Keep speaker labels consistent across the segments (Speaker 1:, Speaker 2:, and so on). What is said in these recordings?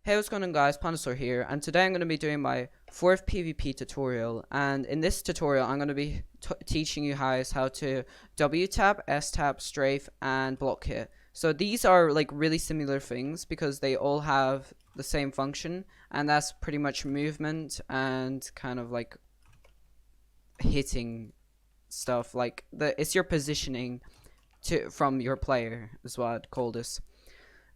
Speaker 1: Hey, what's going on guys, Plantasaur here, and today I'm going to be doing my 4th PvP tutorial, and in this tutorial I'm going to be teaching you guys how to W-tap, S-tap, strafe, and block hit. So these are like really similar things because they all have the same function, and that's pretty much movement and kind of like hitting stuff, like it's your positioning from your player is what I'd call this.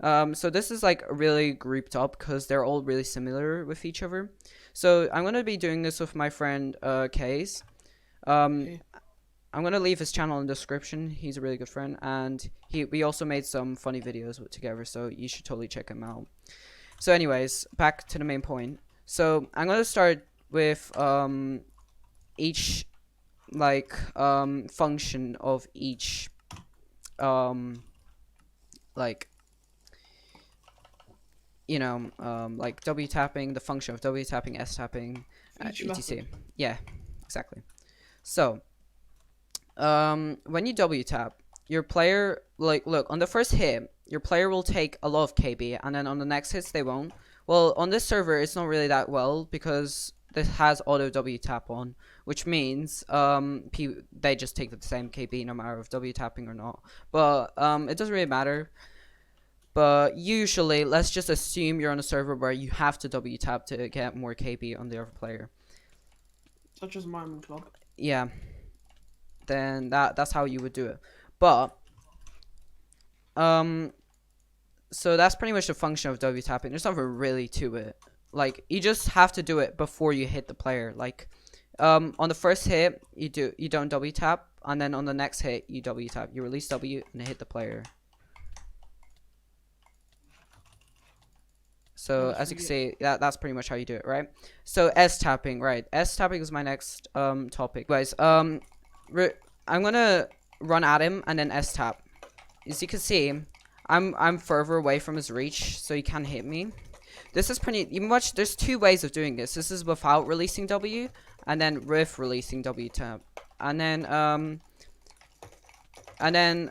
Speaker 1: So this is like really grouped up because they're all really similar with each other. So I'm going to be doing this with my friend Case.
Speaker 2: Okay.
Speaker 1: I'm going to leave his channel in the description. He's a really good friend, and we also made some funny videos together, so you should totally check him out. So anyways, back to the main point. So I'm going to start with each like function of each like like W tapping, the function of W tapping, S tapping, etc. Yeah, exactly. So, when you W tap, your player, like, look, on the first hit, your player will take a lot of KB, and then on the next hits, they won't. Well, on this server, it's not really that well, because this has auto W tap on, which means, they just take the same KB no matter if W tapping or not. But, it doesn't really matter. But usually, let's just assume you're on a server where you have to W tap to get more KB on the other player.
Speaker 2: Such as my club.
Speaker 1: Yeah. Then that's how you would do it. But so that's pretty much the function of W tapping. There's nothing really to it. Like, you just have to do it before you hit the player. Like, on the first hit, you don't W tap, and then on the next hit, you W tap. You release W and hit the player. So as you can see, that's pretty much how you do it, right? So S tapping, right? S tapping is my next topic, guys. I'm gonna run at him and then S tap. As you can see, I'm further away from his reach, so he can't hit me. This is pretty much. There's two ways of doing this. This is without releasing W, and then with releasing W tap, and then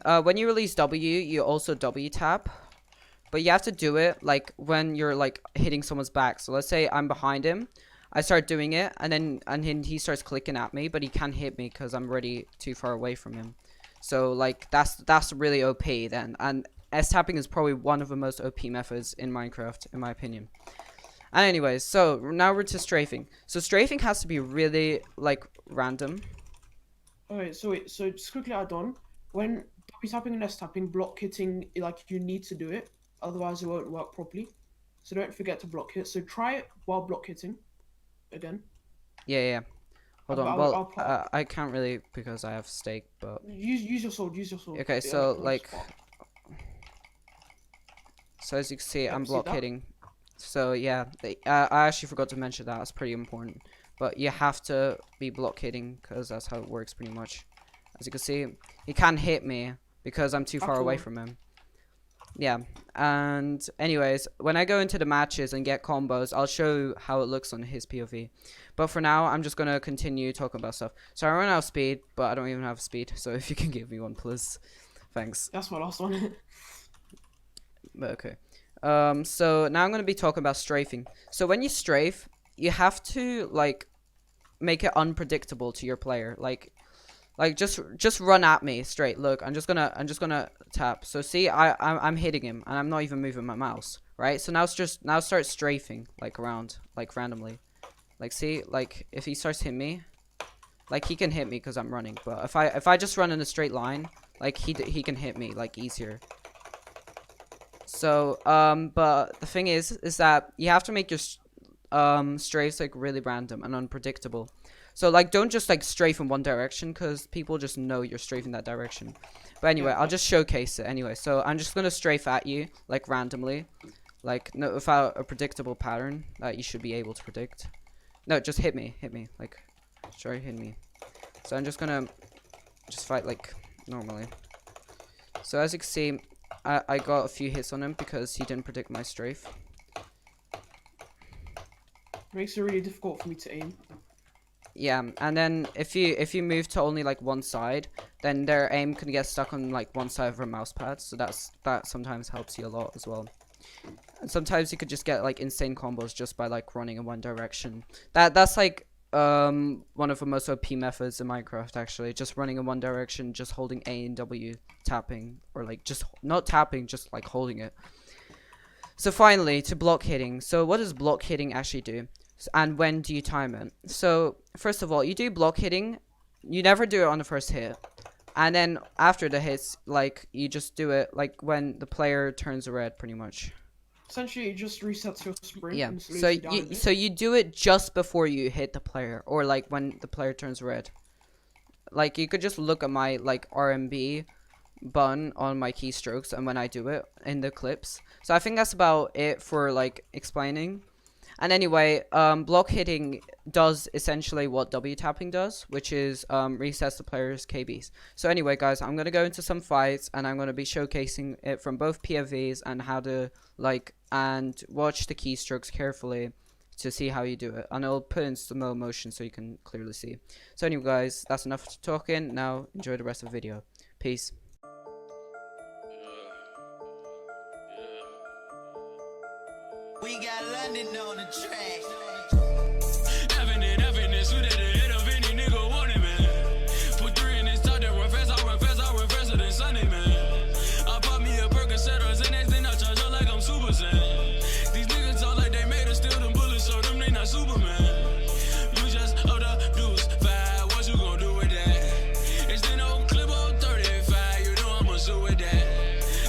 Speaker 1: when you release W, you also W tap. But you have to do it like when you're like hitting someone's back. So let's say I'm behind him, I start doing it, and then he starts clicking at me, but he can't hit me because I'm already too far away from him. So like that's really OP then. And S tapping is probably one of the most OP methods in Minecraft, in my opinion. And anyways, so now we're to strafing. So strafing has to be really like random.
Speaker 2: Alright, so just quickly add on, when W tapping and S tapping, block hitting, like, you need to do it, otherwise it won't work properly. So don't forget to block hit. So try it while block hitting again.
Speaker 1: Yeah. Hold on. Well, I can't really because I have stake, but
Speaker 2: use your sword. Use your sword.
Speaker 1: okay, so like, so as you can see, I'm block hitting. So yeah, I actually forgot to mention that. It's pretty important. But you have to be block hitting because that's how it works pretty much. As you can see, he can't hit me because I'm too far away from him. Yeah, and anyways, when I go into the matches and get combos, I'll show how it looks on his POV. But for now, I'm just gonna continue talking about stuff. So I run out of speed, but I don't even have speed. So if you can give me one, please. Thanks.
Speaker 2: That's my last one.
Speaker 1: But okay. So now I'm gonna be talking about strafing. So when you strafe, you have to like make it unpredictable to your player. Like just run at me straight. Look, I'm just gonna tap. So see, I'm hitting him and I'm not even moving my mouse, right? So now start strafing like around, like randomly. Like see, like if he starts hitting me, like he can hit me because I'm running. But if I just run in a straight line, like he can hit me like easier. So but the thing is that you have to make your strafes like really random and unpredictable. So like don't just like strafe in one direction because people just know you're strafing that direction. But anyway, I'll just showcase it anyway. So I'm just gonna strafe at you like randomly, like no, without a predictable pattern that you should be able to predict. No, just hit me, like try hitting me. So I'm just gonna fight like normally. So as you can see, I got a few hits on him because he didn't predict my strafe.
Speaker 2: Makes it really difficult for me to aim.
Speaker 1: Yeah, and then if you move to only like one side, then their aim can get stuck on like one side of their mouse pad. So that sometimes helps you a lot as well. And sometimes you could just get like insane combos just by like running in one direction. That's like one of the most OP methods in Minecraft, actually. Just running in one direction, just holding A and W, tapping, or like just not tapping, just like holding it. So finally, to block hitting. So what does block hitting actually do? And when do you time it? So first of all, you do block hitting. You never do it on the first hit. And then after the hits, like, you just do it like when the player turns red, pretty much.
Speaker 2: Essentially, it just resets your sprint.
Speaker 1: Yeah.
Speaker 2: And slows
Speaker 1: So
Speaker 2: you down a bit.
Speaker 1: you do it just before you hit the player, or like when the player turns red. Like, you could just look at my like RMB button on my keystrokes and when I do it in the clips. So I think that's about it for like explaining. And anyway, block hitting does essentially what W tapping does, which is resets the player's KBs. So anyway, guys, I'm gonna go into some fights and I'm gonna be showcasing it from both POVs and how to like and watch the keystrokes carefully to see how you do it. And I'll put in slow motion so you can clearly see. So anyway, guys, that's enough talking. Now enjoy the rest of the video. Peace.
Speaker 3: We got London on the track.
Speaker 4: Who that the head of any nigga want it, man? Put 3 in his top, that run fast, I run faster than Sunday, man. I pop me a Percocet, and next thing I charge up like I'm Super Saiyan. These niggas talk like they made us steal them bullets, so them they not Superman. You just up the deuce, 5, what you gon' do with that? It's the no clip on 35, you know I'ma shoot with that.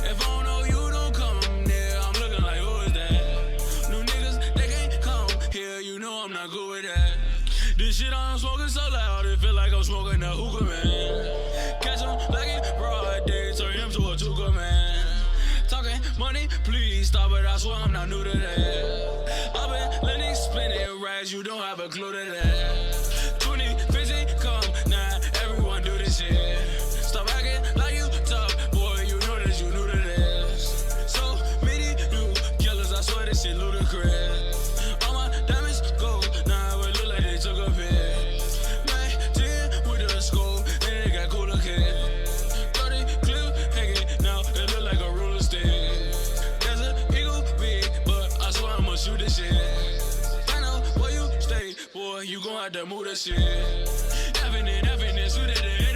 Speaker 4: If I don't know you, don't come there, I'm looking like who is that? New niggas, they can't come here, you know I'm not good with that. This shit I'm smoking so loud, it feel like I'm smoking a hookah, man. Catch him like it broad day, turn him to a tuka, man. Talking money, please stop it, I swear I'm not new to that. I've been letting spinning rags, you don't have a clue to that. 2015 come, now everyone do this shit. Stop acting like you tough, boy, you know that you new to this. So many new killers, I swear this shit ludicrous. All my diamonds gold, now it look like they took a piss. Man, 10 with the scope, and they got cooler kids. 30 clip hanging, now it look like a ruler stick. There's an eagle big, but I swear I'ma shoot this shit. Find out where you stay, boy, you gon' have to move that shit. Having it, who that